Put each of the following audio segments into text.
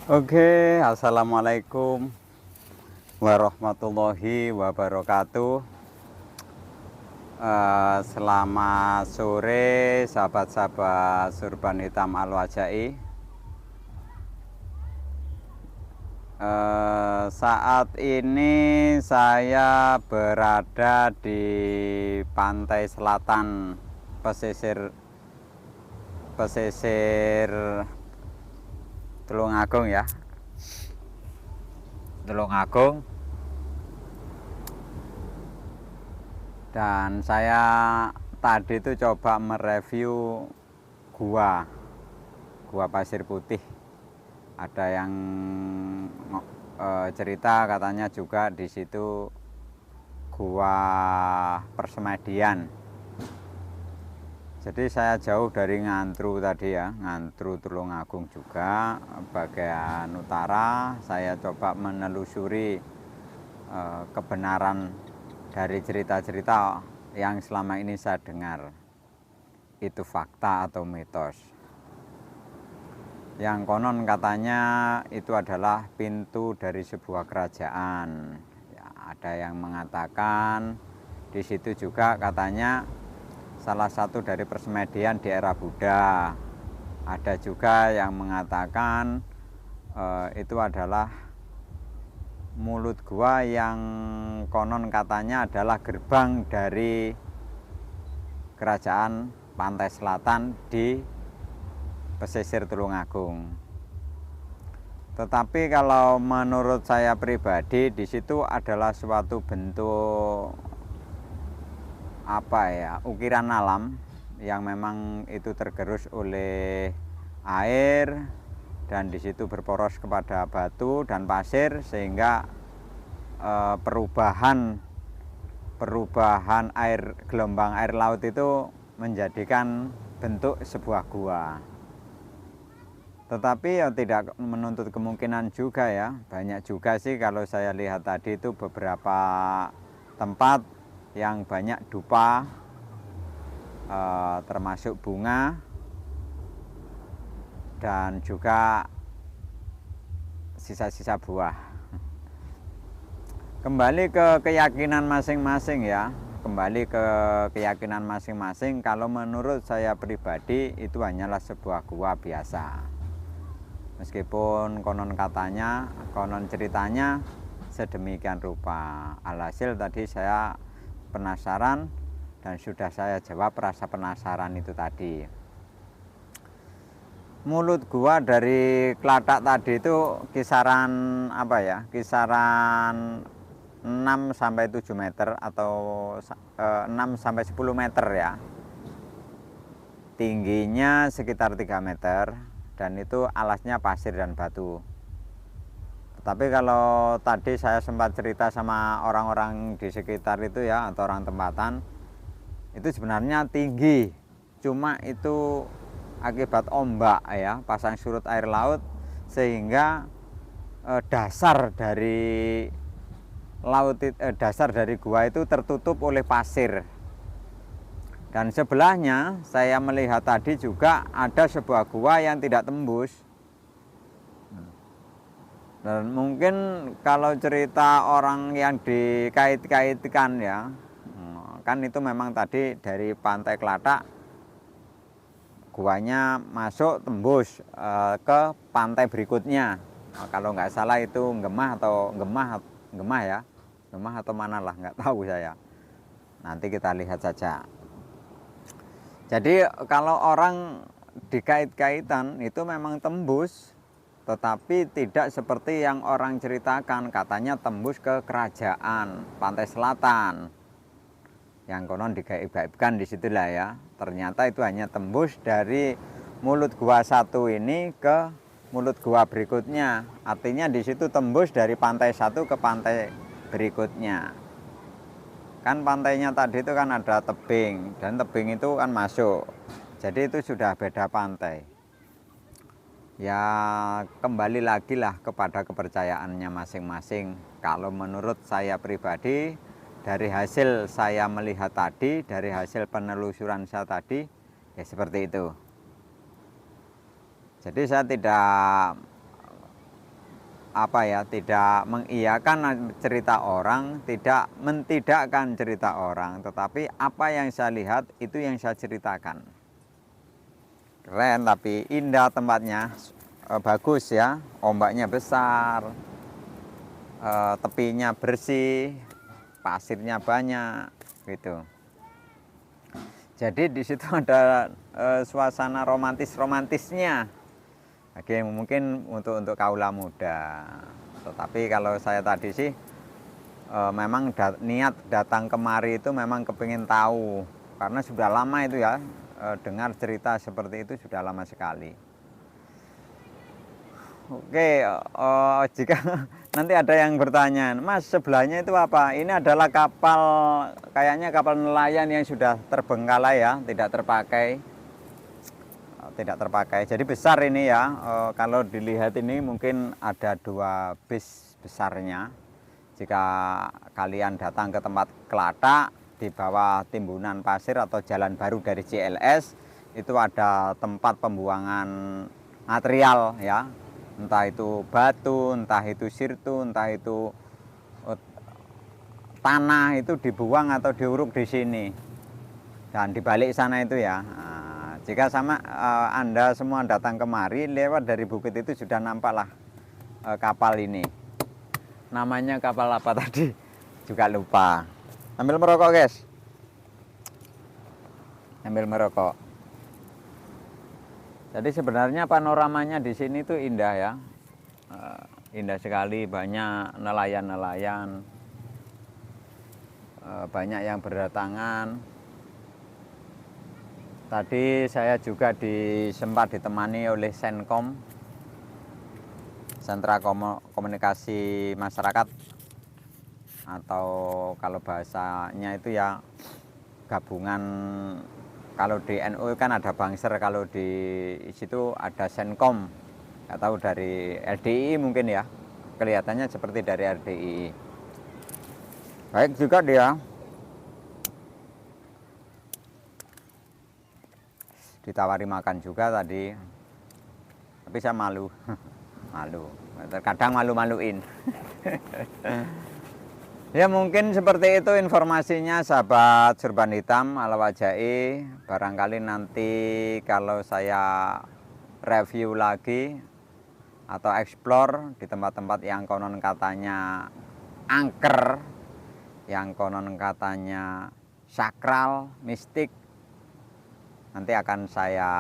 Oke, assalamualaikum warahmatullahi wabarakatuh. Selamat sore, sahabat-sahabat Surban Hitam Al-Wajai. Saat ini saya berada di pantai selatan pesisir Tulungagung ya. Tulungagung. Dan saya tadi itu coba mereview gua pasir putih. Ada yang cerita katanya juga di situ gua persemedian. Jadi saya jauh dari Ngantru tadi ya, Ngantru Tulungagung juga bagian utara. Saya coba menelusuri kebenaran dari cerita-cerita yang selama ini saya dengar. Itu fakta atau mitos. Yang konon katanya itu adalah pintu dari sebuah kerajaan. Ya, ada yang mengatakan di situ juga katanya salah satu dari persemedian di era Buddha. Ada juga yang mengatakan itu adalah mulut gua yang konon katanya adalah gerbang dari kerajaan pantai selatan di pesisir Tulungagung. Tetapi kalau menurut saya pribadi di situ adalah suatu bentuk ukiran alam yang memang itu tergerus oleh air dan di situ berporos kepada batu dan pasir sehingga perubahan gelombang air laut itu menjadikan bentuk sebuah gua. Tetapi ya tidak menuntut kemungkinan juga ya. Banyak juga sih kalau saya lihat tadi itu beberapa tempat yang banyak dupa, termasuk bunga dan juga sisa-sisa buah. Kembali ke keyakinan masing-masing ya. Kembali ke keyakinan masing-masing. Kalau menurut saya pribadi itu hanyalah sebuah gua biasa. Meskipun konon ceritanya sedemikian rupa. Alhasil tadi saya penasaran dan sudah saya jawab rasa penasaran itu tadi. Mulut gua dari Klatak tadi itu kisaran Kisaran 6 sampai 7 meter atau 6 sampai 10 meter ya. Tingginya sekitar 3 meter dan itu alasnya pasir dan batu. Tapi kalau tadi saya sempat cerita sama orang-orang di sekitar itu ya, atau orang tempatan, itu sebenarnya tinggi. Cuma itu akibat ombak ya, pasang surut air laut sehingga dasar dari gua itu tertutup oleh pasir. Dan sebelahnya saya melihat tadi juga ada sebuah gua yang tidak tembus. Dan mungkin kalau cerita orang yang dikait-kaitkan ya, kan itu memang tadi dari pantai Klatak guanya masuk tembus ke pantai berikutnya. Kalau nggak salah itu Gemah atau Gemah atau mana lah, nggak tahu saya. Nanti kita lihat saja. Jadi kalau orang dikait-kaitan itu memang tembus, tetapi tidak seperti yang orang ceritakan. Katanya tembus ke kerajaan pantai selatan. Yang konon digaib-gaibkan disitulah ya. Ternyata itu hanya tembus dari mulut gua satu ini ke mulut gua berikutnya. Artinya di situ tembus dari pantai satu ke pantai berikutnya. Kan pantainya tadi itu kan ada tebing, dan tebing itu kan masuk. Jadi itu sudah beda pantai. Ya kembali lagi lah kepada kepercayaannya masing-masing. Kalau menurut saya pribadi, dari hasil saya melihat tadi, dari hasil penelusuran saya tadi, ya seperti itu. Jadi saya tidak apa ya, tidak mengiyakan cerita orang, tidak mentidakkan cerita orang, tetapi apa yang saya lihat itu yang saya ceritakan. Keren tapi indah tempatnya, bagus ya, ombaknya besar, tepinya bersih, pasirnya banyak gitu. Jadi di situ ada suasana romantisnya. Oke, mungkin untuk kaula muda. Tetapi kalau saya tadi sih memang niat datang kemari itu memang kepingin tahu, karena sudah lama itu ya, dengar cerita seperti itu sudah lama sekali. Oke, jika nanti ada yang bertanya, Mas sebelahnya itu apa? Ini adalah kapal, kayaknya kapal nelayan yang sudah terbengkalai ya, tidak terpakai. Jadi besar ini ya, kalau dilihat ini mungkin ada 2 bis besarnya. Jika kalian datang ke tempat Kelatak di bawah timbunan pasir atau jalan baru dari CLS, itu ada tempat pembuangan material ya, entah itu batu, entah itu sirtu, entah itu tanah, itu dibuang atau diuruk di sini dan di balik sana itu ya. Jika Anda semua datang kemari lewat dari bukit itu sudah nampaklah kapal ini. Namanya kapal apa tadi? Juga lupa. Ambil merokok guys. Ambil merokok. Jadi sebenarnya panoramanya di sini tuh indah ya. Indah sekali, banyak nelayan-nelayan. Banyak yang berdatangan. Tadi saya juga sempat ditemani oleh Senkom, Sentra Komunikasi Masyarakat, atau kalau bahasanya itu ya gabungan, kalau di NU kan ada Bangser, kalau di situ ada Senkom, nggak tahu dari RDI mungkin ya, kelihatannya seperti dari RDI. Baik juga dia. Ditawari makan juga tadi, tapi saya malu. Terkadang malu-maluin. Ya mungkin seperti itu informasinya sahabat Sorban Hitam ala Wajai. Barangkali nanti kalau saya review lagi atau explore di tempat-tempat yang konon katanya angker, yang konon katanya sakral, mistik, nanti akan saya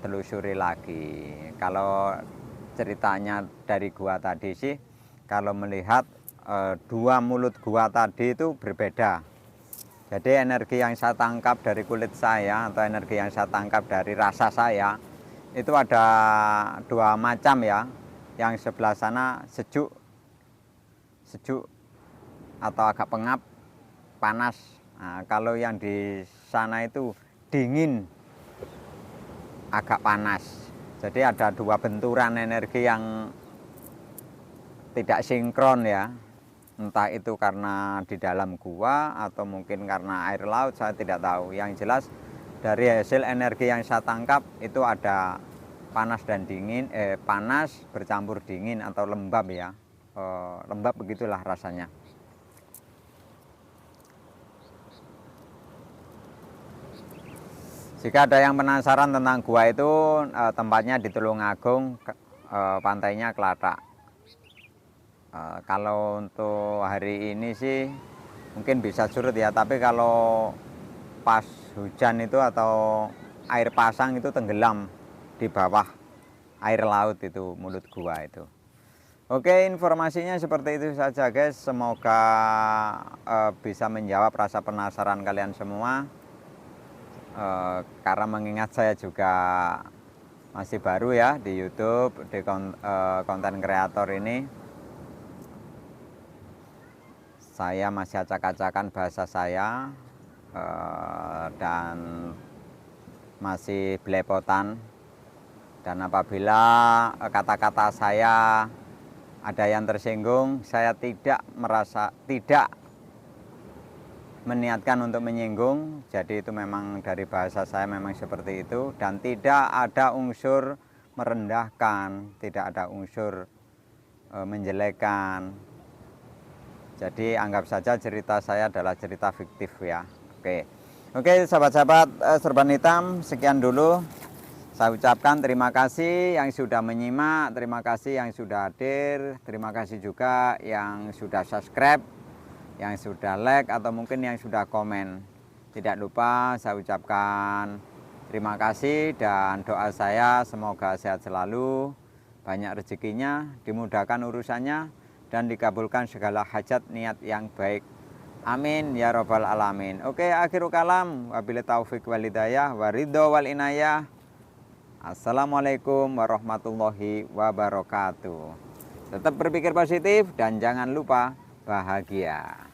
telusuri lagi. Kalau ceritanya dari gua tadi sih, kalau melihat 2 mulut gua tadi itu berbeda. Jadi energi yang saya tangkap dari kulit saya atau energi yang saya tangkap dari rasa saya itu ada 2 macam ya. Yang sebelah sana sejuk atau agak pengap, panas. Nah, kalau yang di sana itu dingin, agak panas. Jadi ada 2 benturan energi yang tidak sinkron ya. Entah itu karena di dalam gua atau mungkin karena air laut, saya tidak tahu. Yang jelas dari hasil energi yang saya tangkap itu ada panas dan dingin, panas bercampur dingin atau lembab ya. Lembab begitulah rasanya. Jika ada yang penasaran tentang gua itu, tempatnya di Tulungagung, pantainya Kelatak. Kalau untuk hari ini sih mungkin bisa surut ya, tapi kalau pas hujan itu atau air pasang itu tenggelam di bawah air laut itu mulut gua itu. Oke, informasinya seperti itu saja guys. Semoga bisa menjawab rasa penasaran kalian semua. Karena mengingat saya juga masih baru ya di YouTube, di konten kreator ini. Saya masih acak-acakan bahasa saya dan masih belepotan. Dan apabila kata-kata saya ada yang tersinggung, saya tidak meniatkan untuk menyinggung. Jadi itu memang dari bahasa saya memang seperti itu, dan tidak ada unsur merendahkan, tidak ada unsur menjelekkan. Jadi anggap saja cerita saya adalah cerita fiktif ya. Oke sahabat-sahabat Serban Hitam, sekian dulu. Saya ucapkan terima kasih yang sudah menyimak, terima kasih yang sudah hadir, terima kasih juga yang sudah subscribe, yang sudah like atau mungkin yang sudah komen. Tidak lupa saya ucapkan terima kasih dan doa saya semoga sehat selalu, banyak rezekinya, dimudahkan urusannya, dan dikabulkan segala hajat niat yang baik. Amin ya robbal alamin. Oke, akhirul kalam. Wabillahi taufik wal hidayah wa ridho wal inayah. Assalamualaikum warahmatullahi wabarakatuh. Tetap berpikir positif dan jangan lupa bahagia.